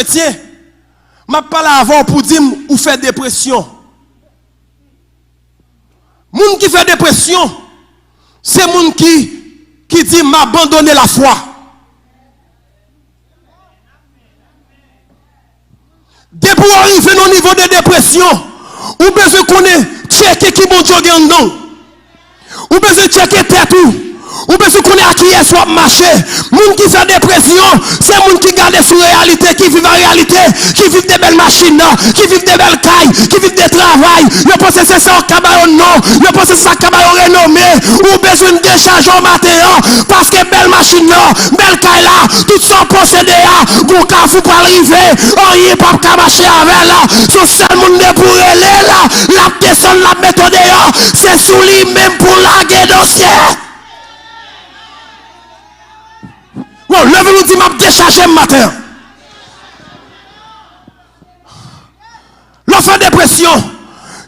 Tiens, m'a parlé avant pour dire ou fait dépression. Moun qui fait dépression, c'est moun qui dit m'abandonner la foi. Dès pour arriver au niveau de dépression, ou besoin connaître checker qui bon Dieu gagne non. Ou besoin checker tête ou besoin connaître à qui est soit marché. Moun qui fait dépression, c'est moun qui garde sur réalité, qui vit en réalité, qui vit des belles machines, qui vit des belles cailles, qui vit des travail. Yo pense c'est ça cabayon non, yo pense c'est ça cabayon renommé. Ou besoin de décharger au matin parce que belle machine là, belle caille là, tout ça possédé là, bon ka fou pas arriver, on y pas ka marcher avec là. Son seul monde pour aller là, la descendre la méthode là, c'est sous lui même pour laguer dossier. Bon, levez-nous dit m'a décharger le matin. L'enfant dépression,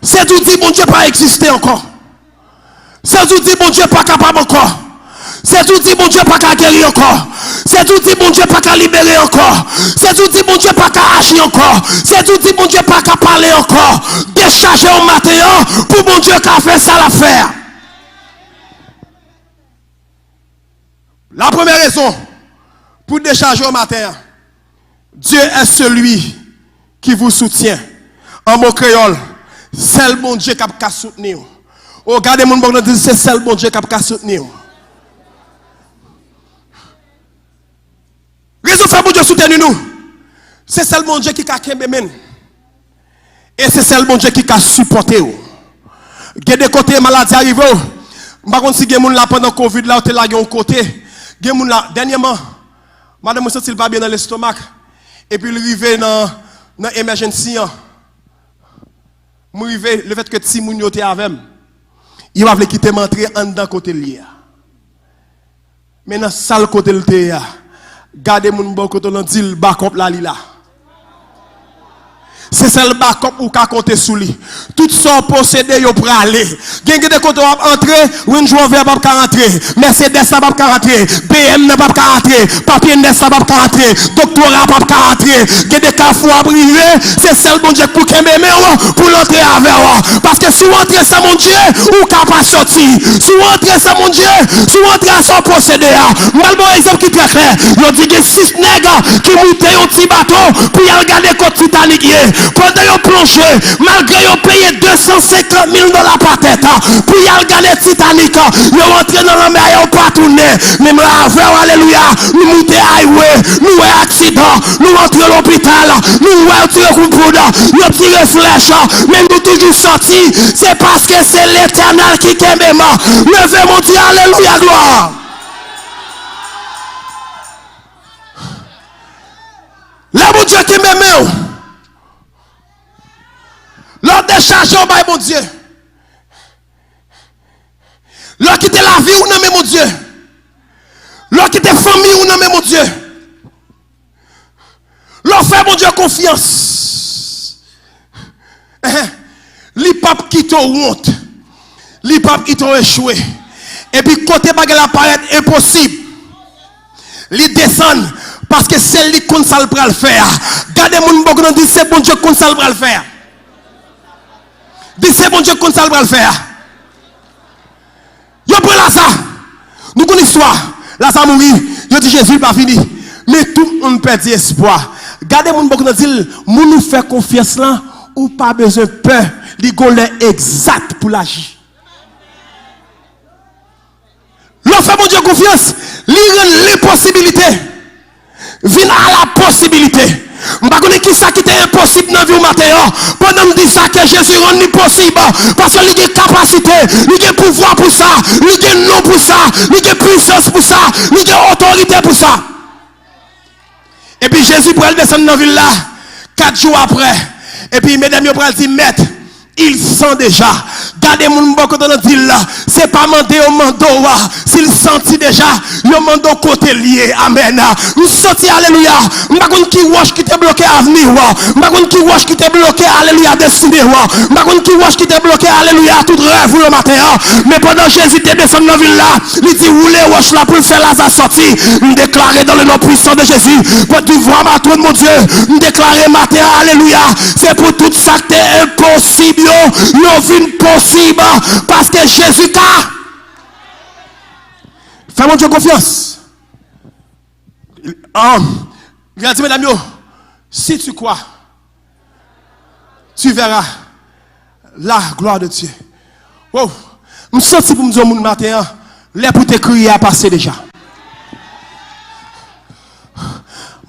c'est tout dit bon Dieu pas exister encore. C'est tout dit bon Dieu pas capable encore. C'est tout dit bon Dieu pas qu'à guérir encore. C'est tout dit bon Dieu pas qu'à libérer encore. C'est tout dit bon Dieu pas qu'à agir encore. C'est tout dit bon Dieu pas qu'à parler encore. Décharger au matin pour bon Dieu qu'à faire ça l'affaire. La première raison pour décharger au matin, Dieu est celui qui vous soutient. En mot créole, c'est le bon Dieu qui a soutenu. Regardez mon bon Dieu, c'est le bon Dieu qui a soutenu. Raison fait pour Dieu soutenir nous. C'est celle bon Dieu qui a kembe. Et c'est celle bon Dieu qui a supporté. Il y a des côtés maladie arrivent. Par contre si il y a des gens là pendant Covid là, tu es là un côté. Il y a des gens là dernièrement madame me senti pas bien dans l'estomac et puis il arrivé dans emergency. Moi arrivé le fait que ti moun yo était avec il va quitter m'entrer en dedans côté lié. Mais dans salle côté le té gardez moun bon côté on dit backup là li là. C'est celle backup ou ka compter sous lui. Tout ça possédé yo pour aller. Gen des côté entrer, Range Rover pas ka rentrer, Mercedes ça pas ka rentrer, BM n'a pas ka rentrer, papier n'est ça pas ka rentrer, doctorat pas ka rentrer. Gen des cafou à briller, c'est celle bon Dieu pour kembe pour l'entrer avec parce que si vous entrez ça mon Dieu ou ka pas sortir. Si vous entrez ça mon Dieu, si vous entrez ça possédé mal bon exemple qui très clair. Yo dit que 6 nègres qui montent un petit bateau pour y regarder côte Titanic. Pendant yon plongé, malgré yon payé 250 000 $ par tête, pour y regarder Titanic, yon rentré dans la mer, yon pas tourné. Mais alléluia, nous montons highway, nous avons accident, nous rentrons à l'hôpital, nous avons tiré coup de poudre, nous tiré flèche, mais nous toujours sortis. C'est parce que c'est l'Éternel qui t'aime. Levez mon Dieu, alléluia, gloire. Là, mon Dieu qui m'aime. L'on décharge au bail, mon Dieu. L'on quitte la vie ou non, mais mon Dieu. L'on quitte la famille ou non, mais mon Dieu. L'on fait, mon Dieu, confiance. Li pape qui t'ont honte. Li pape qui t'ont échoué. Et puis, côté bagarre apparaît impossible. Li descend parce que c'est lui qu'on s'al pral faire. Gardez mon bon dit c'est bon Dieu qu'on s'al pral faire. Dis c'est bon Dieu qu'on s'al pral faire. Yo prend là ça. Nous connaissons l'histoire. Là ça mourir. Yo dit Jésus pas fini. Mais tout le monde perd espoir. Gardez mon bon dit moun nous fait confiance là ou pas besoin peur. Li golè exact pour l'agir. L'on fait mon Dieu confiance, li rend les possibilités. Vient à la possibilité. M'pa connait qui ça qui était impossible dans vie au matin. Pendant me dit ça que Jésus rend possible parce que il a capacité, il a pouvoir pour ça, il a nom pour ça, il a puissance pour ça, il a autorité pour ça. Et puis Jésus pour descendre dans la ville là 4 jours après. Et puis mesdames yo pral dire maître, il sent déjà. Gardez mon bon côté dans le là. C'est pas mandé au mando. S'il sentit déjà, le mando côté lié. Amen. Nous senti, alléluia. M'bagone qui wash qui t'est bloqué avenir. M'bagone qui wash qui t'est bloqué, alléluia, destinée. M'bagone qui wash qui t'est bloqué, alléluia, tout rêve le matin. Mais pendant Jésus t'est descendu dans la ville là, il dit, roulez wash là pour le faire la sortie. Nous déclarer dans le nom puissant de Jésus. Pour tu vois ma trône, mon Dieu. Nous déclarer matin, alléluia. C'est pour tout ça que c'est impossible. Nous vîmes possible. Parce que Jésus t'a. Fais mon Dieu confiance. Regardez, mesdames, si tu crois, tu verras la gloire de Dieu. Wow. Je me sens pour me dire, mon matin, les pour te crier à passer déjà.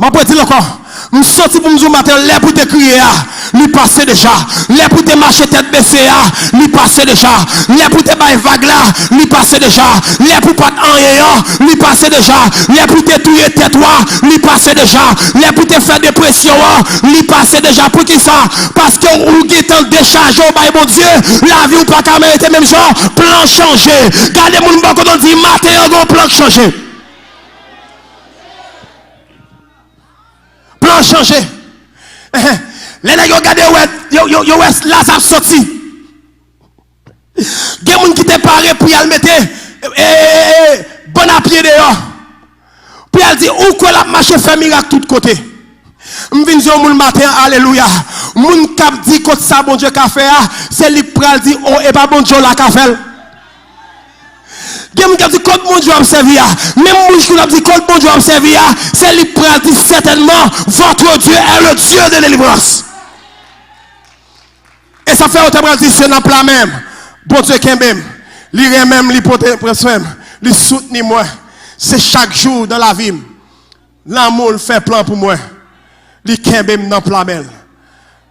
Je peux dire encore, je me sens pour me dire, matin, les pour te crier à, lui passer déjà. Les pour te marcher tête baissée à, lui passer déjà. Les pour te bailler vague là, lui passer déjà. Les pour pas en ayant, lui passer déjà. Les pour te tuer tête lui passer déjà. Les pour te faire dépression, lui passer déjà. Pour qui ça? Parce que vous êtes déchargé au bail, mon Dieu. La vie ou pas qu'à mériter même genre, plan changé. Gardez mon bon quand on dit matin, on plan changé. Plan changé. Les gens regardent, yo Lazare sorti. Il y a des gens qui te parlent pour y mettre bon à pied dehors. Puis elle dit, où qu'on a marché fait miracle tout côté. Je viens dire mon matin, alléluia. Mon cap dit que ça bon Dieu qu'a fait, c'est lui pral dit, oh et pas bon Dieu la qu'a fait. Quelqu'un qui dit que mon Dieu a servi, même moi qui a dit que mon Dieu a servi, c'est lui pral dit certainement, votre Dieu est le Dieu de délivrance. Et ça fait autant dire c'est dans plat même. Bon Dieu qui même, lui même, lui porter même, lui soutenir moi. C'est chaque jour dans la vie. L'amour fait plan pour moi. Lui qui même dans plat même.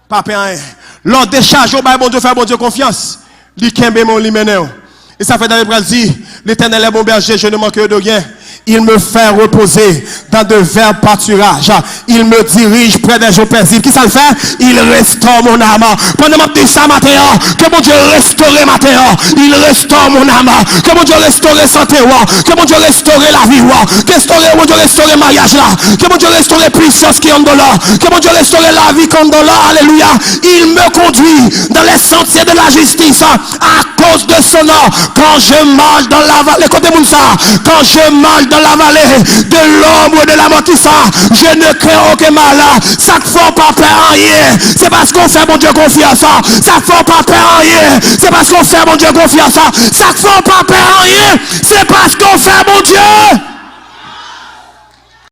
Papa rien. L'on décharge au bon Dieu fait bon Dieu confiance. Lui qui même lui mène. Et ça fait dans le bras dit, l'Éternel est mon berger, je ne manque de rien. Il me fait reposer dans de verts pâturages. Il me dirige près des eaux paisibles. Qui ça le fait? Il restaure mon âme. Pendant que je dis ça matin, que mon Dieu restaure ma terre. Il restaure mon âme. Que mon Dieu restaure santé. Que mon Dieu restaure la vie. Que mon Dieu restaure mariage là. Que mon Dieu restaure puissance qui est en dollar. Que mon Dieu restaure la vie qui est en dollar. Alléluia. Il me conduit dans les sentiers de la justice à cause de son nom. Quand je marche dans la vallée, écoutez-moi ça. Quand je marche dans la vallée de l'ombre de la mort, je ne crains aucun mal. Ça ne fait pas peur rien. C'est parce qu'on fait mon Dieu confiance. Ça ne fait pas peur rien. C'est parce qu'on fait mon Dieu confiance. Ça ne fait pas peur rien. C'est parce qu'on fait mon Dieu.